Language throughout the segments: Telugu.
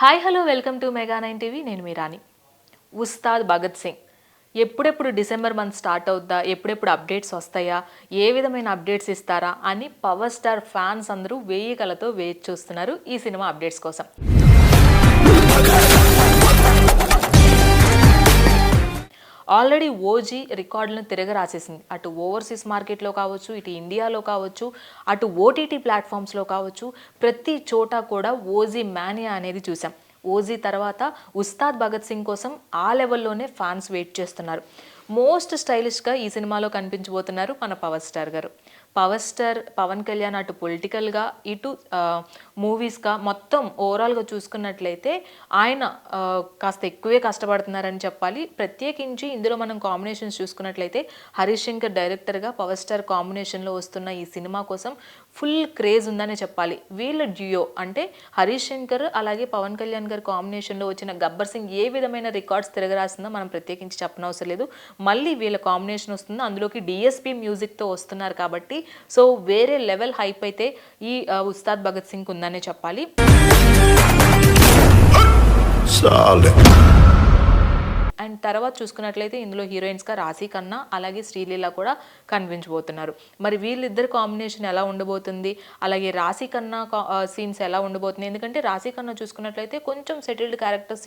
Hi hello welcome to mega 9 TV. నేను మీ రాణి. ఉస్తాద్ భగత్ సింగ్ ఎప్పుడెప్పుడు డిసెంబర్ మంత్ స్టార్ట్ అవుద్దా, ఎప్పుడెప్పుడు అప్డేట్స్ వస్తాయా, ఏ విధమైన అప్డేట్స్ ఇస్తారా అని పవర్ స్టార్ ఫ్యాన్స్ అందరూ వేయి కలతో వేచి చూస్తున్నారు ఈ సినిమా అప్డేట్స్ కోసం. ఆల్రెడీ ఓజీ రికార్డులను తిరగరాసేసింది. అటు ఓవర్సీస్ మార్కెట్లో కావచ్చు, ఇటు ఇండియాలో కావచ్చు, అటు ఓటీటీ ప్లాట్ఫామ్స్లో కావచ్చు, ప్రతి చోట కూడా ఓజీ మ్యానియా అనేది చూసాం. ఓజీ తర్వాత ఉస్తాద్ భగత్ సింగ్ కోసం ఆ లెవెల్లోనే ఫ్యాన్స్ వెయిట్ చేస్తున్నారు. మోస్ట్ స్టైలిష్గా ఈ సినిమాలో కనిపించబోతున్నారు మన పవర్ స్టార్ గారు. పవర్ స్టార్ పవన్ కళ్యాణ్ అటు పొలిటికల్గా ఇటు మూవీస్గా మొత్తం ఓవరాల్గా చూసుకున్నట్లయితే ఆయన కాస్త ఎక్కువే కష్టపడుతున్నారని చెప్పాలి. ప్రత్యేకించి ఇందులో మనం కాంబినేషన్స్ చూసుకున్నట్లయితే హరీష్ శంకర్ డైరెక్టర్గా పవర్ స్టార్ కాంబినేషన్లో వస్తున్న ఈ సినిమా కోసం ఫుల్ క్రేజ్ ఉందనే చెప్పాలి. వీళ్ళ డ్యూయో అంటే హరీష్ శంకర్ అలాగే పవన్ కళ్యాణ్ గారి కాంబినేషన్లో వచ్చిన గబ్బర్ సింగ్ ఏ విధమైన రికార్డ్స్ తిరగరాస్తుందో మనం ప్రత్యేకించి చెప్పనవసరం లేదు. మళ్ళీ వీళ్ళ కాంబినేషన్ వస్తుంది, అందులోకి డిఎస్పి మ్యూజిక్తో వస్తున్నారు కాబట్టి సో వేరే లెవెల్ హైప్ అయితే ఈ ఉస్తాద్ భగత్ సింగ్ ఉందనే చెప్పాలి. అండ్ తర్వాత చూసుకున్నట్లయితే ఇందులో హీరోయిన్స్గా రాశీ ఖన్నా అలాగే శ్రీలీల కూడా కనిపించబోతున్నారు. మరి వీళ్ళిద్దరు కాంబినేషన్ ఎలా ఉండబోతుంది, అలాగే రాశీ ఖన్నా సీన్స్ ఎలా ఉండబోతుంది, ఎందుకంటే రాశీ ఖన్నా చూసుకున్నట్లయితే కొంచెం సెటిల్డ్ క్యారెక్టర్స్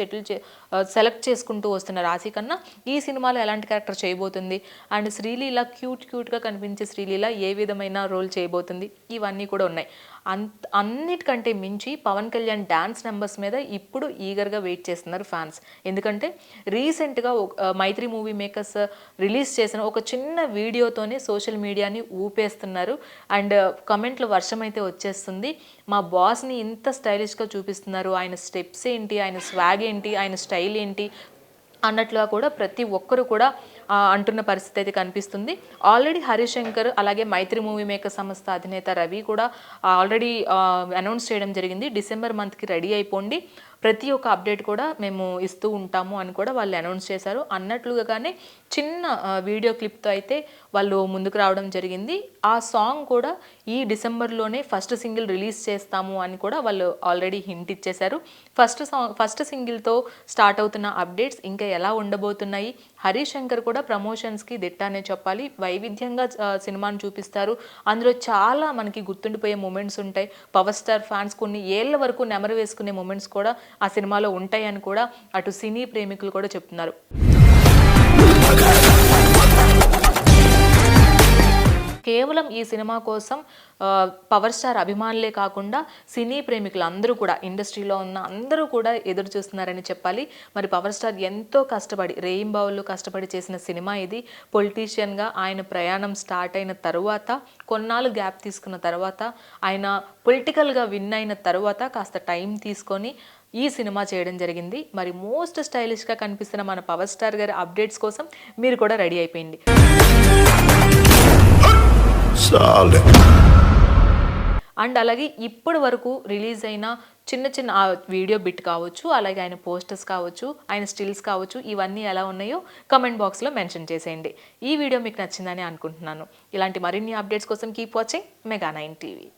సెలెక్ట్ చేసుకుంటూ వస్తున్న రాశీ ఖన్నా ఈ సినిమాలో ఎలాంటి క్యారెక్టర్ చేయబోతుంది, అండ్ శ్రీలీల క్యూట్గా కనిపించే శ్రీలీల ఏ విధమైన రోల్ చేయబోతుంది, ఇవన్నీ కూడా ఉన్నాయి. అన్నిటికంటే మించి పవన్ కళ్యాణ్ డాన్స్ నెంబర్స్ మీద ఇప్పుడు ఈగర్గా వెయిట్ చేస్తున్నారు ఫ్యాన్స్. ఎందుకంటే రీసెంట్గా మైత్రి మూవీ మేకర్స్ రిలీజ్ చేసిన ఒక చిన్న వీడియోతోనే సోషల్ మీడియాని ఊపేస్తున్నారు. అండ్ కమెంట్ల వర్షం అయితే వచ్చేస్తుంది. మా బాస్ని ఇంత స్టైలిష్గా చూపిస్తున్నారు, ఆయన స్టెప్స్ ఏంటి, ఆయన స్వాగ్ ఏంటి, ఆయన స్టైల్ ఏంటి అన్నట్లుగా కూడా ప్రతి ఒక్కరు కూడా అంటున్న పరిస్థితి అయితే కనిపిస్తుంది. ఆల్రెడీ హరీష్ శంకర్ అలాగే మైత్రి మూవీ మేకర్ సంస్థ అధినేత రవి కూడా ఆల్రెడీ అనౌన్స్ చేయడం జరిగింది. డిసెంబర్ మంత్కి రెడీ అయిపోండి, ప్రతి ఒక్క అప్డేట్ కూడా మేము ఇస్తూ ఉంటాము అని కూడా వాళ్ళు అనౌన్స్ చేశారు. అన్నట్లుగానే చిన్న వీడియో క్లిప్తో అయితే వాళ్ళు ముందుకు రావడం జరిగింది. ఆ సాంగ్ కూడా ఈ డిసెంబర్లోనే ఫస్ట్ సింగిల్ రిలీజ్ చేస్తాము అని కూడా వాళ్ళు ఆల్రెడీ హింట్ ఇచ్చేశారు. ఫస్ట్ సింగిల్తో స్టార్ట్ అవుతున్న అప్డేట్స్ ఇంకా ఎలా ఉండబోతున్నాయి, హరీష్ శంకర్ కూడా ప్రమోషన్స్కి దిట్టానే చెప్పాలి. వైవిధ్యంగా సినిమాను చూపిస్తారు. అందులో చాలా మనకి గుర్తుండిపోయే మూమెంట్స్ ఉంటాయి. పవర్ స్టార్ ఫ్యాన్స్ కొన్ని ఏళ్ల వరకు నెమరు వేసుకునే మూమెంట్స్ కూడా ఆ సినిమాలో ఉంటాయని కూడా అటు సినీ ప్రేమికులు కూడా చెప్తున్నారు. కేవలం ఈ సినిమా కోసం పవర్ స్టార్ అభిమానులే కాకుండా సినీ ప్రేమికులు అందరూ కూడా, ఇండస్ట్రీలో ఉన్న అందరూ కూడా ఎదురు చూస్తున్నారని చెప్పాలి. మరి పవర్ స్టార్ ఎంతో కష్టపడి రేయింబావులు కష్టపడి చేసిన సినిమా ఇది. పొలిటీషియన్గా ఆయన ప్రయాణం స్టార్ట్ అయిన తర్వాత కొన్నాళ్ళు గ్యాప్ తీసుకున్న తర్వాత ఆయన పొలిటికల్గా విన్ అయిన తర్వాత కాస్త టైం తీసుకొని ఈ సినిమా చేయడం జరిగింది. మరి మోస్ట్ స్టైలిష్గా కనిపిస్తున్న మన పవర్ స్టార్ గారి అప్డేట్స్ కోసం మీరు కూడా రెడీ అయిపోయింది. అండ్ అలాగే ఇప్పటి వరకు రిలీజ్ అయిన చిన్న వీడియో బిట్ కావచ్చు, అలాగే ఆయన పోస్టర్స్ కావచ్చు, ఆయన స్టిల్స్ కావచ్చు, ఇవన్నీ ఎలా ఉన్నాయో కమెంట్ బాక్స్లో మెన్షన్ చేసేయండి. ఈ వీడియో మీకు నచ్చిందని అనుకుంటున్నాను. ఇలాంటి మరిన్ని అప్డేట్స్ కోసం కీప్ వాచింగ్ మెగా 9 టీవీ.